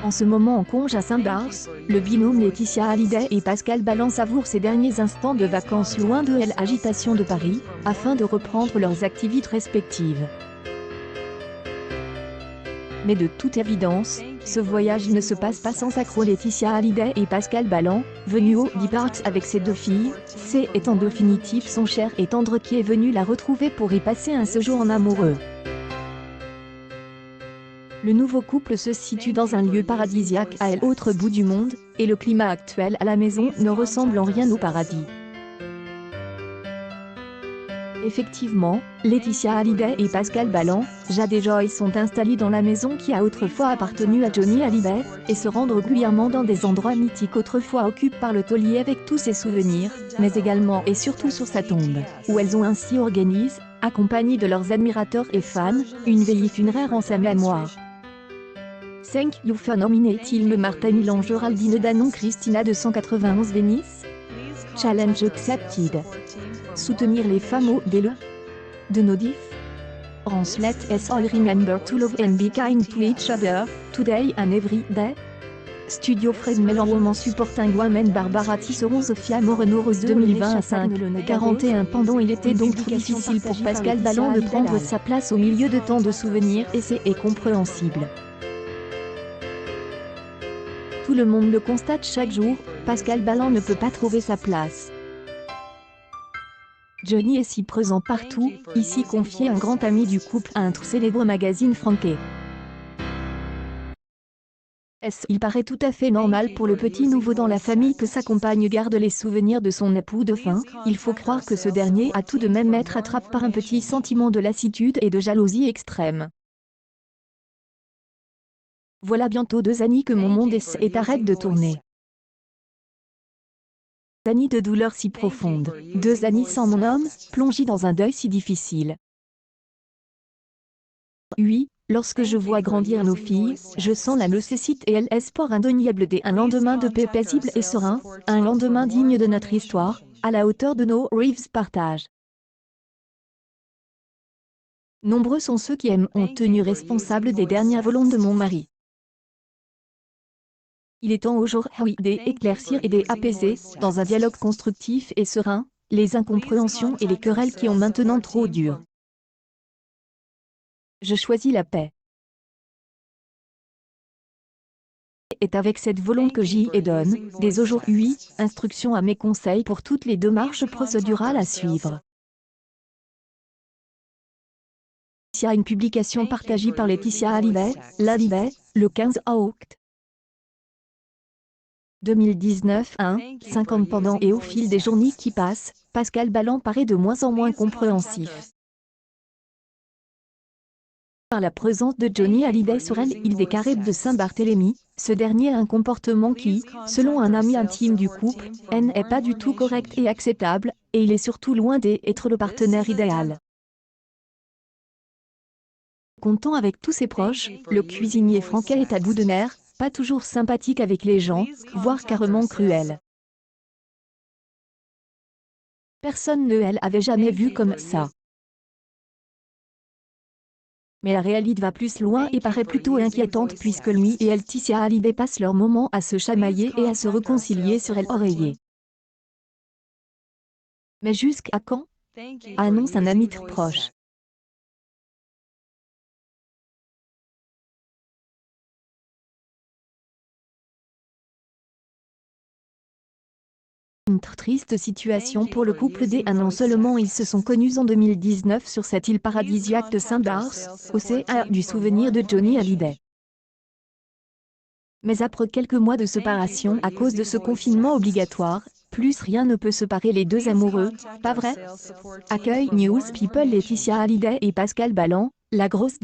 En ce moment en congé à Saint-Barth, le binôme Laetitia Hallyday et Pascal Ballan savourent ces derniers instants de vacances loin de l'agitation de Paris, afin de reprendre leurs activités respectives. Mais de toute évidence, ce voyage ne se passe pas sans accroc. Laetitia Hallyday et Pascal Ballan, venus au départ avec ses deux filles, c'est en définitive son cher et tendre qui est venu la retrouver pour y passer un séjour en amoureux. Le nouveau couple se situe dans un lieu paradisiaque à l'autre bout du monde, et le climat actuel à la maison ne ressemble en rien au paradis. Effectivement, Laetitia Hallyday et Pascal Ballan, Jade et Joy sont installés dans la maison qui a autrefois appartenu à Johnny Hallyday, et se rendent régulièrement dans des endroits mythiques autrefois occupés par le taulier avec tous ses souvenirs, mais également et surtout sur sa tombe, où elles ont ainsi organisé, accompagnées de leurs admirateurs et fans, une veillée funéraire en sa mémoire. Thank you for nominating me Martha Milan Géraldine Danon Christina 291 Venice. Challenge accepted. Soutenir les femmes au DELE de Nodif. Let us all remember to love and be kind to each other, today and every day. Studio Fred Melan Woman Supporting Women Barbara Tisserand Sophia Moreno Rose 2025 41 pendant il était donc difficile pour Pascal Ballan de prendre sa place au milieu de tant de souvenirs et c'est compréhensible. Tout le monde le constate chaque jour, Pascal Ballan ne peut pas trouver sa place. Johnny est si présent partout, ici confié un grand ami du couple à un célèbre magazine franqué. Il paraît tout à fait normal pour le petit nouveau dans la famille que sa compagne garde les souvenirs de son époux défunt, il faut croire que ce dernier a tout de même être attrapé par un petit sentiment de lassitude et de jalousie extrême. Voilà bientôt 2 années que mon monde arrête de tourner. 2 années de douleur si profonde, 2 années sans mon homme, plongé dans un deuil si difficile. Oui, lorsque je vois grandir nos filles, je sens la nécessité et l'espoir indéniable d'un lendemain de paix paisible et serein, un lendemain digne de notre histoire, à la hauteur de nos rêves partage. Nombreux sont ceux qui m'ont tenu responsable des dernières volontés de mon mari. Il est temps aujourd'hui d'éclaircir et d'apaiser, dans un dialogue constructif et serein, les incompréhensions et les querelles qui ont maintenant trop dur. Je choisis la paix. Et avec cette volonté que j'y donne, dès aujourd'hui, instructions à mes conseils pour toutes les démarches procédurales à suivre. Il y a une publication partagée par Laetitia Hallyday, le 15 août 2019 50 pendant et au fil des journées qui passent, Pascal Ballan paraît de moins en moins compréhensif. Par la présence de Johnny Hallyday sur l'île des Caraïbes de Saint-Barthélemy, ce dernier a un comportement qui, selon un ami intime du couple, n'est pas du tout correct et acceptable, et il est surtout loin d'être le partenaire idéal. Comptant avec tous ses proches, le cuisinier franquet est à bout de nerfs, pas toujours sympathique avec les gens, voire carrément cruel. Personne ne l'avait jamais vu comme ça. Mais la réalité va plus loin et paraît plutôt inquiétante puisque lui et Laetitia Hallyday passent leur moment à se chamailler et à se réconcilier sur l'oreiller. Mais jusqu'à quand? Annonce un ami très proche. Une triste situation pour le couple des non seulement ils se sont connus en 2019 sur cette île paradisiaque de Saint-Barth, au CA du souvenir de Johnny Hallyday. Mais après quelques mois de séparation à cause de ce confinement obligatoire, plus rien ne peut séparer les deux amoureux, pas vrai? Accueil News People Laetitia Hallyday et Pascal Ballan, la grosse